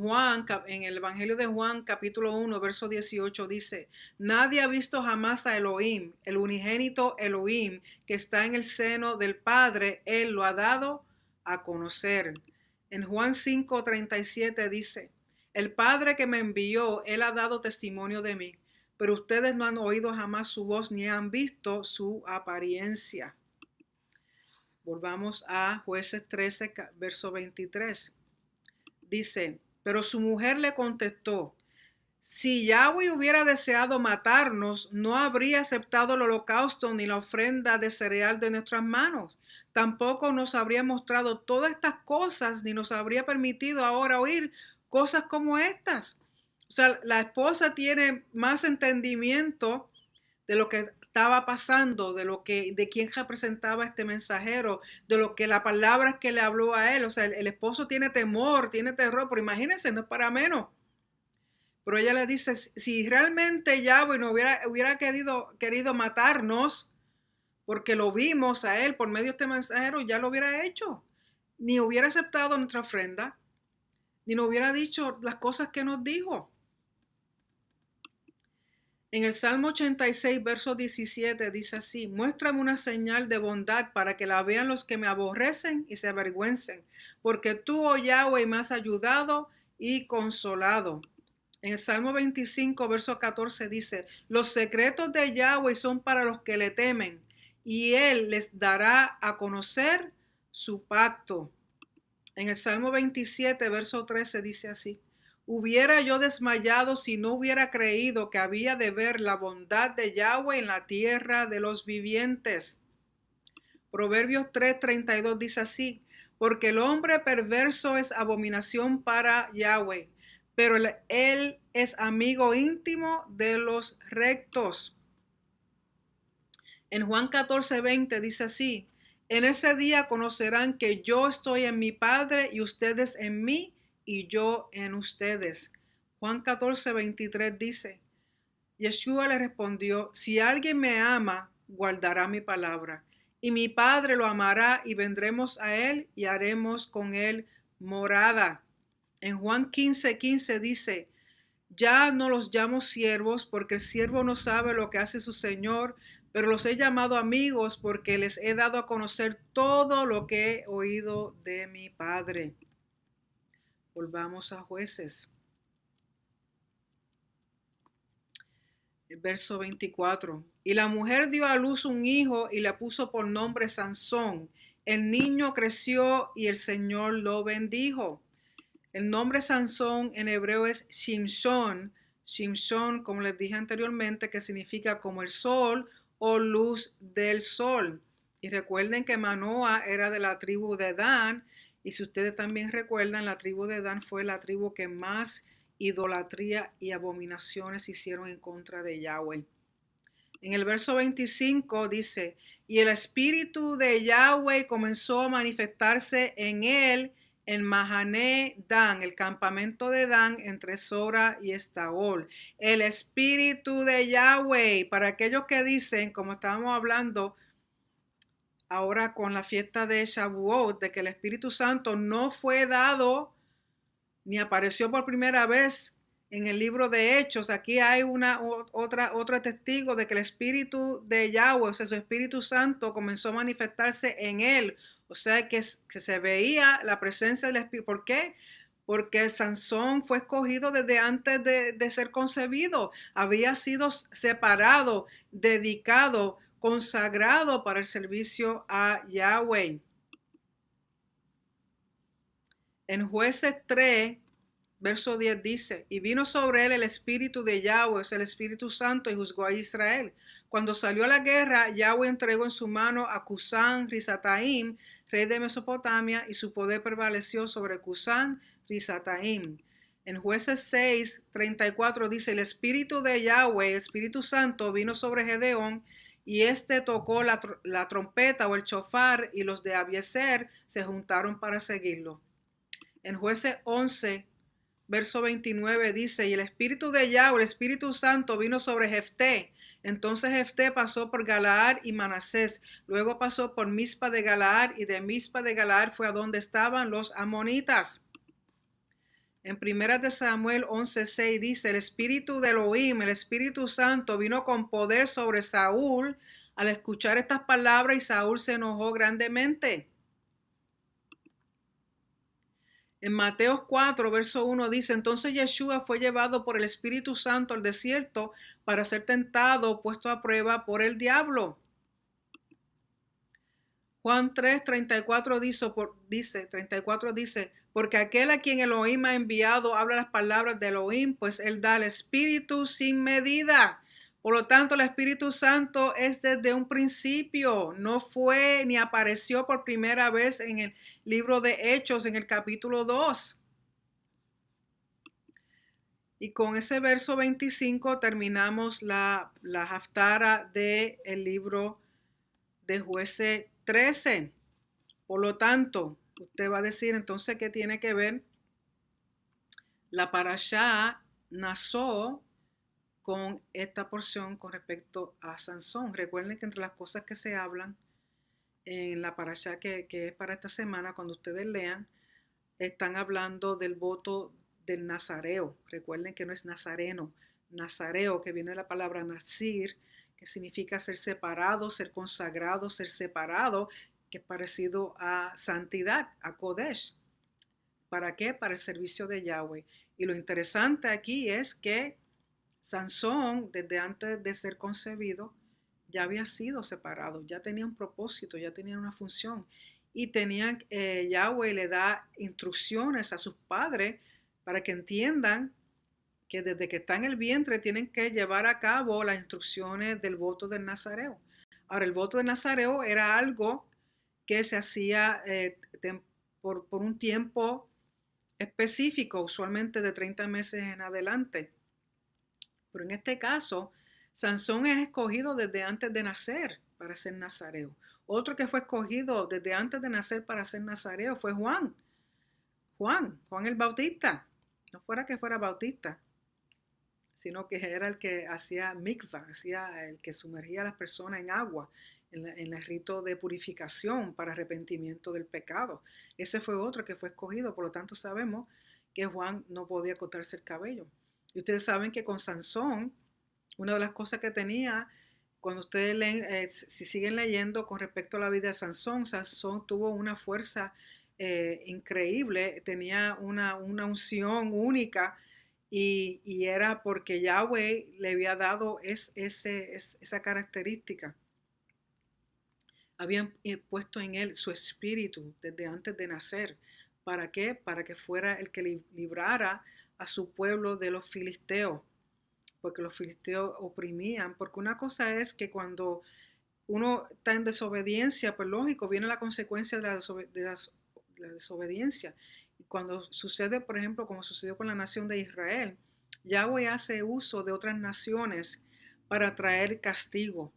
el Evangelio de Juan, capítulo 1, verso 18, dice: nadie ha visto jamás a Elohim, el unigénito Elohim, que está en el seno del Padre, Él lo ha dado a conocer. En Juan 5:37 dice: el Padre que me envió, Él ha dado testimonio de mí, pero ustedes no han oído jamás su voz ni han visto su apariencia. Volvamos a Jueces 13, verso 23. Dice: pero su mujer le contestó: si Yahweh hubiera deseado matarnos, no habría aceptado el holocausto ni la ofrenda de cereal de nuestras manos. Tampoco nos habría mostrado todas estas cosas, ni nos habría permitido ahora oír cosas como estas. O sea, la esposa tiene más entendimiento de lo que estaba pasando, de quién representaba este mensajero, de lo que la palabra que le habló a él. O sea, el esposo tiene temor, tiene terror, pero imagínense, no es para menos. Pero ella le dice: si realmente Yahweh no hubiera querido matarnos, porque lo vimos a él por medio de este mensajero, ya lo hubiera hecho. Ni hubiera aceptado nuestra ofrenda, ni nos hubiera dicho las cosas que nos dijo. En el Salmo 86, verso 17, dice así: muéstrame una señal de bondad para que la vean los que me aborrecen y se avergüencen, porque tú, oh Yahweh, me has ayudado y consolado. En el Salmo 25, verso 14 dice: los secretos de Yahweh son para los que le temen, y Él les dará a conocer su pacto. En el Salmo 27, verso 13 dice así: hubiera yo desmayado si no hubiera creído que había de ver la bondad de Yahweh en la tierra de los vivientes. Proverbios 3:32 dice así: porque el hombre perverso es abominación para Yahweh, pero él es amigo íntimo de los rectos. En Juan 14:20 dice así: en ese día conocerán que yo estoy en mi Padre y ustedes en mí y yo en ustedes. Juan 14:23 dice: Yeshua le respondió: si alguien me ama, guardará mi palabra, y mi Padre lo amará y vendremos a él y haremos con él morada. En Juan 15:15 dice: ya no los llamo siervos, porque el siervo no sabe lo que hace su señor, pero los he llamado amigos porque les he dado a conocer todo lo que he oído de mi Padre. Volvamos a Jueces. El verso 24. Y la mujer dio a luz un hijo y le puso por nombre Sansón. El niño creció y el Señor lo bendijo. El nombre Sansón en hebreo es Shimshon. Shimshon, como les dije anteriormente, que significa como el sol o luz del sol. Y recuerden que Manoah era de la tribu de Dan. Y si ustedes también recuerdan, la tribu de Dan fue la tribu que más idolatría y abominaciones hicieron en contra de Yahweh. En el verso 25 dice: y el espíritu de Yahweh comenzó a manifestarse en él en Mahané Dan, el campamento de Dan entre Sora y Estaol. El espíritu de Yahweh, para aquellos que dicen, como estábamos hablando ahora con la fiesta de Shavuot, de que el Espíritu Santo no fue dado ni apareció por primera vez en el libro de Hechos, aquí hay otro testigo de que el Espíritu de Yahweh, o sea, su Espíritu Santo comenzó a manifestarse en él. O sea, que se veía la presencia del Espíritu. ¿Por qué? Porque Sansón fue escogido desde antes de ser concebido. Había sido separado, dedicado, consagrado para el servicio a Yahweh. En Jueces 3, verso 10 dice, y vino sobre él el espíritu de Yahweh, es el Espíritu Santo, y juzgó a Israel. Cuando salió a la guerra, Yahweh entregó en su mano a Cusán Risataim, rey de Mesopotamia, y su poder prevaleció sobre Cusán Risataim. En Jueces 6, 34 dice, el espíritu de Yahweh, el Espíritu Santo, vino sobre Gedeón, y éste tocó la trompeta o el chofar, y los de Abiezer se juntaron para seguirlo. En Jueces 11, verso 29 dice, y el Espíritu de Yahweh, el Espíritu Santo, vino sobre Jefté. Entonces Jefté pasó por Galaad y Manasés, luego pasó por Mizpa de Galaad, y de Mizpa de Galaad fue a donde estaban los amonitas. En 1 de Samuel 11:6 dice, el Espíritu de Elohim, el Espíritu Santo, vino con poder sobre Saúl al escuchar estas palabras, y Saúl se enojó grandemente. En Mateo 4, verso 1 dice, entonces Yeshua fue llevado por el Espíritu Santo al desierto para ser tentado, puesto a prueba por el diablo. Juan 3, 34 dice, porque aquel a quien Elohim ha enviado habla las palabras de Elohim, pues él da el Espíritu sin medida. Por lo tanto, el Espíritu Santo es desde un principio, no fue ni apareció por primera vez en el libro de Hechos, en el capítulo 2. Y con ese verso 25 terminamos la haftara del libro de Jueces 13. Por lo tanto, usted va a decir entonces qué tiene que ver la parashá Naso con esta porción con respecto a Sansón. Recuerden que entre las cosas que se hablan en la parashá que es para esta semana, cuando ustedes lean, están hablando del voto del nazareo. Recuerden que no es nazareno, nazareo, que viene de la palabra nazir, que significa ser separado, ser consagrado, ser separado, que es parecido a santidad, a Kodesh. ¿Para qué? Para el servicio de Yahweh. Y lo interesante aquí es que Sansón, desde antes de ser concebido, ya había sido separado, ya tenía un propósito, ya tenía una función. Y Yahweh le da instrucciones a sus padres para que entiendan que desde que está en el vientre tienen que llevar a cabo las instrucciones del voto del Nazareo. Ahora, el voto del Nazareo era algo que se hacía por un tiempo específico, usualmente de 30 meses en adelante. Pero en este caso, Sansón es escogido desde antes de nacer para ser nazareo. Otro que fue escogido desde antes de nacer para ser nazareo fue Juan el Bautista. No fuera que fuera bautista, sino que era el que hacía mikvah, el que sumergía a las personas en agua, en el rito de purificación para arrepentimiento del pecado. Ese fue otro que fue escogido, por lo tanto sabemos que Juan no podía cortarse el cabello. Y ustedes saben que con Sansón, una de las cosas que tenía, cuando ustedes leen, si siguen leyendo con respecto a la vida de Sansón, Sansón tuvo una fuerza increíble, tenía una unción única, y era porque Yahweh le había dado esa característica. Habían puesto en él su espíritu desde antes de nacer. ¿Para qué? Para que fuera el que librara a su pueblo de los filisteos, porque los filisteos oprimían. Porque una cosa es que cuando uno está en desobediencia, pues lógico, viene la consecuencia de la desobediencia. Y cuando sucede, por ejemplo, como sucedió con la nación de Israel, Yahweh hace uso de otras naciones para traer castigo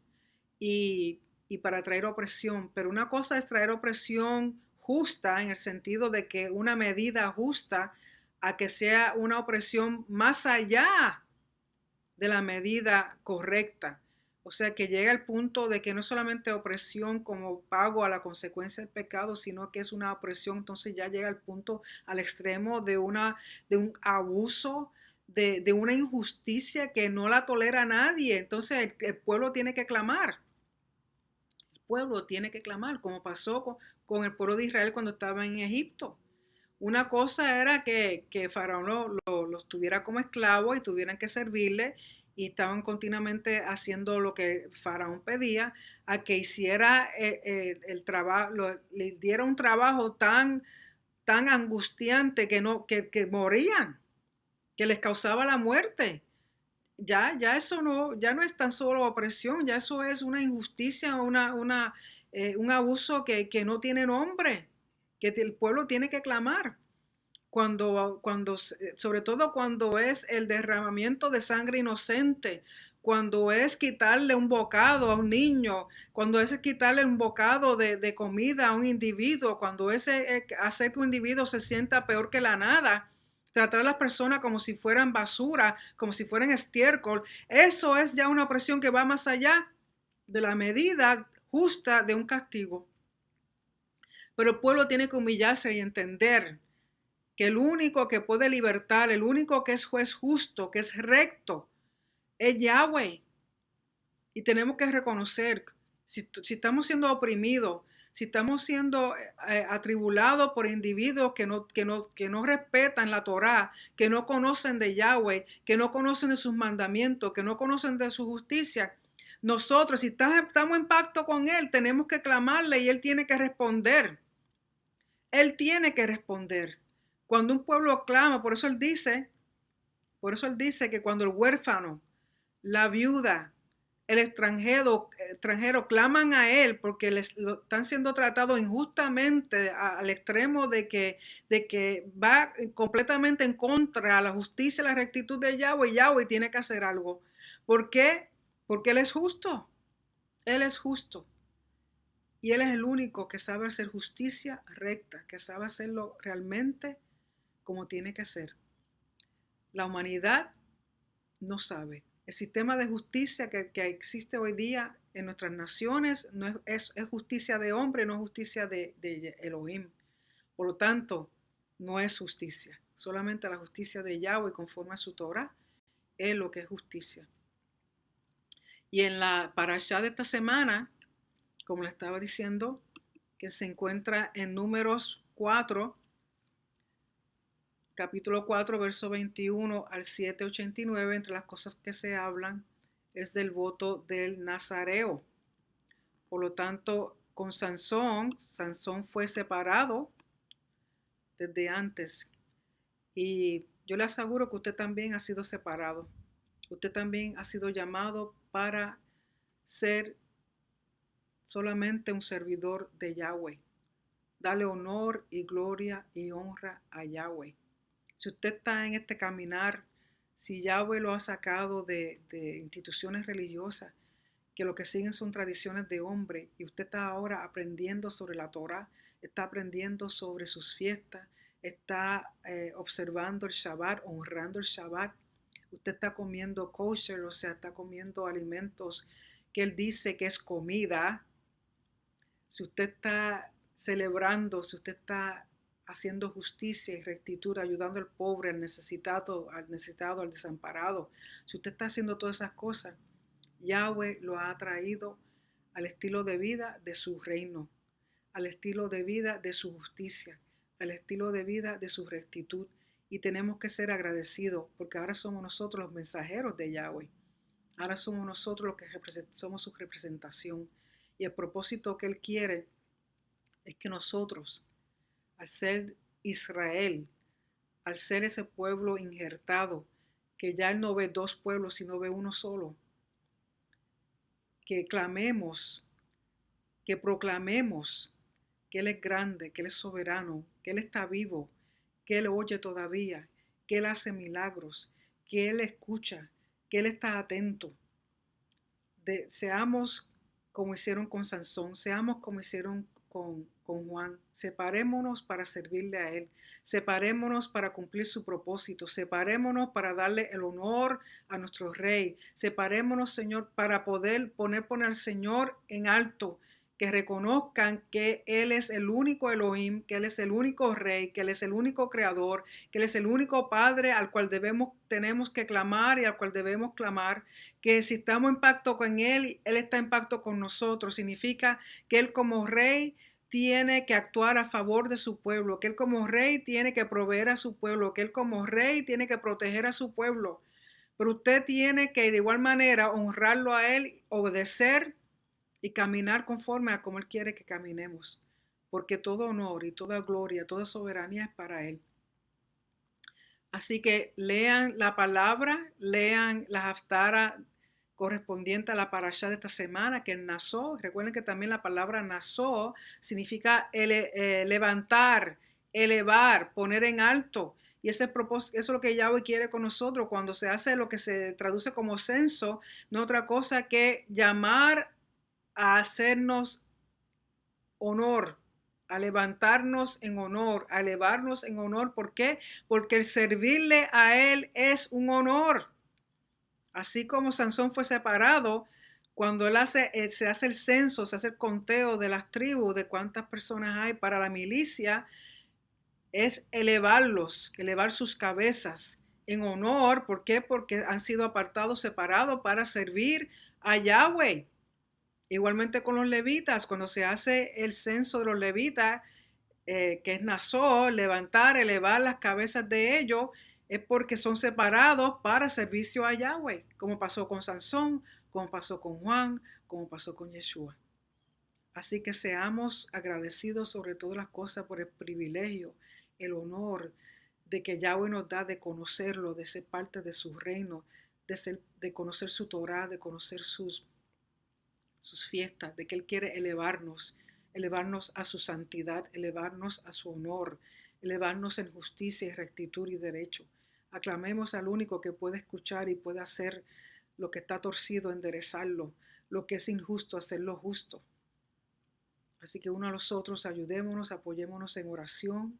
y para traer opresión. Pero una cosa es traer opresión justa, en el sentido de que una medida justa, a que sea una opresión más allá de la medida correcta. O sea, que llega al punto de que no solamente opresión como pago a la consecuencia del pecado, sino que es una opresión, entonces ya llega al punto, al extremo de un abuso, de una injusticia que no la tolera nadie. Entonces el pueblo tiene que clamar. El pueblo tiene que clamar, como pasó con el pueblo de Israel cuando estaba en Egipto. Una cosa era que Faraón los tuviera como esclavos y tuvieran que servirle y estaban continuamente haciendo lo que Faraón pedía, a que hiciera el trabajo, le diera un trabajo tan angustiante que morían, que les causaba la muerte. Ya eso ya no es tan solo opresión, ya eso es una injusticia, un abuso que no tiene nombre, que el pueblo tiene que clamar. Sobre todo cuando es el derramamiento de sangre inocente, cuando es quitarle un bocado a un niño, cuando es quitarle un bocado de comida a un individuo, cuando es hacer que un individuo se sienta peor que la nada, tratar a las personas como si fueran basura, como si fueran estiércol, eso es ya una opresión que va más allá de la medida justa de un castigo. Pero el pueblo tiene que humillarse y entender que el único que puede libertar, el único que es juez justo, que es recto, es Yahweh. Y tenemos que reconocer, si estamos siendo oprimidos, si estamos siendo atribulados por individuos que no respetan la Torá, que no conocen de Yahweh, que no conocen de sus mandamientos, que no conocen de su justicia, nosotros, si estamos en pacto con Él, tenemos que clamarle y Él tiene que responder. Él tiene que responder. Cuando un pueblo clama, por eso él dice que cuando el huérfano, la viuda, el extranjero claman a él porque están siendo tratados injustamente al extremo de que va completamente en contra de la justicia y la rectitud de Yahweh, Yahweh tiene que hacer algo. ¿Por qué? Porque Él es justo. Él es justo. Y Él es el único que sabe hacer justicia recta, que sabe hacerlo realmente como tiene que ser. La humanidad no sabe. El sistema de justicia que existe hoy día en nuestras naciones no es justicia de hombre, no es justicia de Elohim. Por lo tanto, no es justicia. Solamente la justicia de Yahweh conforme a su Torah es lo que es justicia. Y en la parashá de esta semana, como le estaba diciendo, que se encuentra en Números 4, capítulo 4, verso 21 al 7:89, entre las cosas que se hablan es del voto del nazareo. Por lo tanto, con Sansón fue separado desde antes. Y yo le aseguro que usted también ha sido separado. Usted también ha sido llamado para ser solamente un servidor de Yahweh. Dale honor y gloria y honra a Yahweh. Si usted está en este caminar, si Yahweh lo ha sacado de instituciones religiosas, que lo que siguen son tradiciones de hombre, y usted está ahora aprendiendo sobre la Torah, está aprendiendo sobre sus fiestas, está observando el Shabbat, honrando el Shabbat, usted está comiendo kosher, o sea, está comiendo alimentos que él dice que es comida. Si usted está celebrando, si usted está haciendo justicia y rectitud, ayudando al pobre, al necesitado, al desamparado, si usted está haciendo todas esas cosas, Yahweh lo ha traído al estilo de vida de su reino, al estilo de vida de su justicia, al estilo de vida de su rectitud. Y tenemos que ser agradecidos porque ahora somos nosotros los mensajeros de Yahweh. Ahora somos nosotros los que somos su representación. Y el propósito que Él quiere es que nosotros, al ser Israel, al ser ese pueblo injertado, que ya Él no ve dos pueblos, sino ve uno solo, que clamemos, que proclamemos que Él es grande, que Él es soberano, que Él está vivo, que Él oye todavía, que Él hace milagros, que Él escucha, que Él está atento. Seamos como hicieron con Sansón, seamos como hicieron con Juan, separémonos para servirle a Él, separémonos para cumplir su propósito, separémonos para darle el honor a nuestro Rey, separémonos, Señor, para poder poner al Señor en alto que reconozcan que Él es el único Elohim, que Él es el único Rey, que Él es el único Creador, que Él es el único Padre al cual tenemos que clamar y al cual debemos clamar, que si estamos en pacto con Él, Él está en pacto con nosotros. Significa que Él como Rey tiene que actuar a favor de su pueblo, que Él como Rey tiene que proveer a su pueblo, que Él como Rey tiene que proteger a su pueblo. Pero usted tiene que de igual manera honrarlo a Él, obedecer y caminar conforme a como Él quiere que caminemos, porque todo honor y toda gloria, toda soberanía es para Él. Así que lean la palabra, lean la Haftarah correspondiente a la parashá de esta semana, que es Nasó. Recuerden que también la palabra Nasó significa levantar, elevar, poner en alto. Y ese propósito, eso es lo que Yahweh quiere con nosotros cuando se hace lo que se traduce como censo, no otra cosa que llamar a hacernos honor, a levantarnos en honor, a elevarnos en honor. ¿Por qué? Porque el servirle a Él es un honor. Así como Sansón fue separado, cuando se hace el censo, se hace el conteo de las tribus, de cuántas personas hay para la milicia, es elevarlos, elevar sus cabezas en honor. ¿Por qué? Porque han sido apartados, separados para servir a Yahweh. Igualmente con los levitas, cuando se hace el censo de los levitas, que es Nasó, levantar, elevar las cabezas de ellos, es porque son separados para servicio a Yahweh, como pasó con Sansón, como pasó con Juan, como pasó con Yeshua. Así que seamos agradecidos sobre todas las cosas por el privilegio, el honor de que Yahweh nos da de conocerlo, de ser parte de su reino, de conocer su Torah, de conocer sus fiestas, de que Él quiere elevarnos a su santidad, elevarnos a su honor, elevarnos en justicia y rectitud y derecho. Aclamemos al único que puede escuchar y puede hacer lo que está torcido, enderezarlo, lo que es injusto, hacerlo justo. Así que uno a los otros ayudémonos, apoyémonos en oración,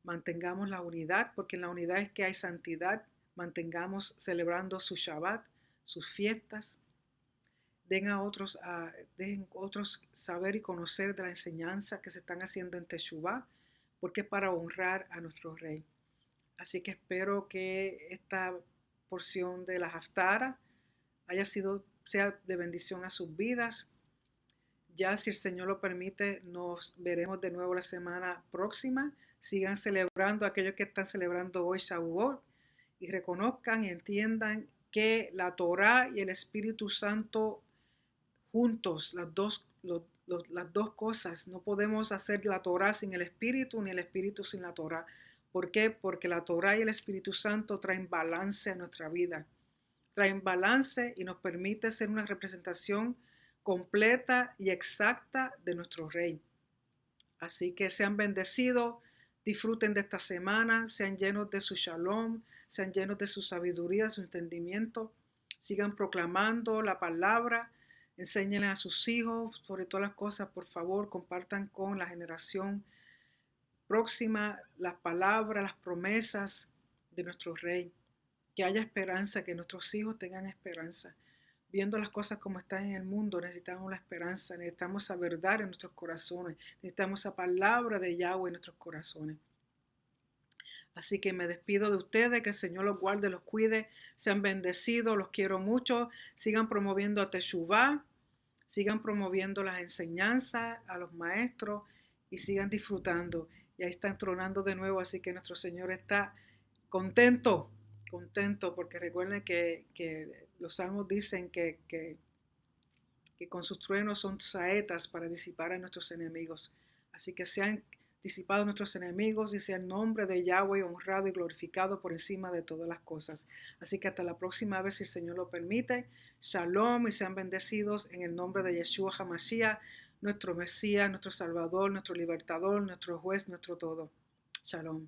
mantengamos la unidad, porque en la unidad es que hay santidad. Mantengamos celebrando su Shabbat, sus fiestas. Dejen otros saber y conocer de la enseñanza que se están haciendo en Teshuvá, porque es para honrar a nuestro Rey. Así que espero que esta porción de la Haftarah sea de bendición a sus vidas. Ya si el Señor lo permite, nos veremos de nuevo la semana próxima. Sigan celebrando aquellos que están celebrando hoy Shavuot y reconozcan y entiendan que la Torah y el Espíritu Santo juntos, las dos cosas. No podemos hacer la Torah sin el Espíritu, ni el Espíritu sin la Torah. ¿Por qué? Porque la Torah y el Espíritu Santo traen balance a nuestra vida. Traen balance y nos permite ser una representación completa y exacta de nuestro Rey. Así que sean bendecidos, disfruten de esta semana, sean llenos de su shalom, sean llenos de su sabiduría, su entendimiento. Sigan proclamando la palabra. Enséñenle a sus hijos sobre todas las cosas, por favor, compartan con la generación próxima las palabras, las promesas de nuestro Rey. Que haya esperanza, que nuestros hijos tengan esperanza. Viendo las cosas como están en el mundo, necesitamos la esperanza, necesitamos esa verdad en nuestros corazones, necesitamos esa palabra de Yahweh en nuestros corazones. Así que me despido de ustedes, que el Señor los guarde, los cuide, sean bendecidos, los quiero mucho, sigan promoviendo a Teshuvá, sigan promoviendo las enseñanzas a los maestros y sigan disfrutando. Y ahí están tronando de nuevo, así que nuestro Señor está contento, porque recuerden que los salmos dicen que con sus truenos son saetas para disipar a nuestros enemigos. Así que sean disipados nuestros enemigos y sea el nombre de Yahweh honrado y glorificado por encima de todas las cosas. Así que hasta la próxima vez, si el Señor lo permite. Shalom y sean bendecidos en el nombre de Yeshua HaMashiach, nuestro Mesías, nuestro Salvador, nuestro Libertador, nuestro Juez, nuestro todo. Shalom.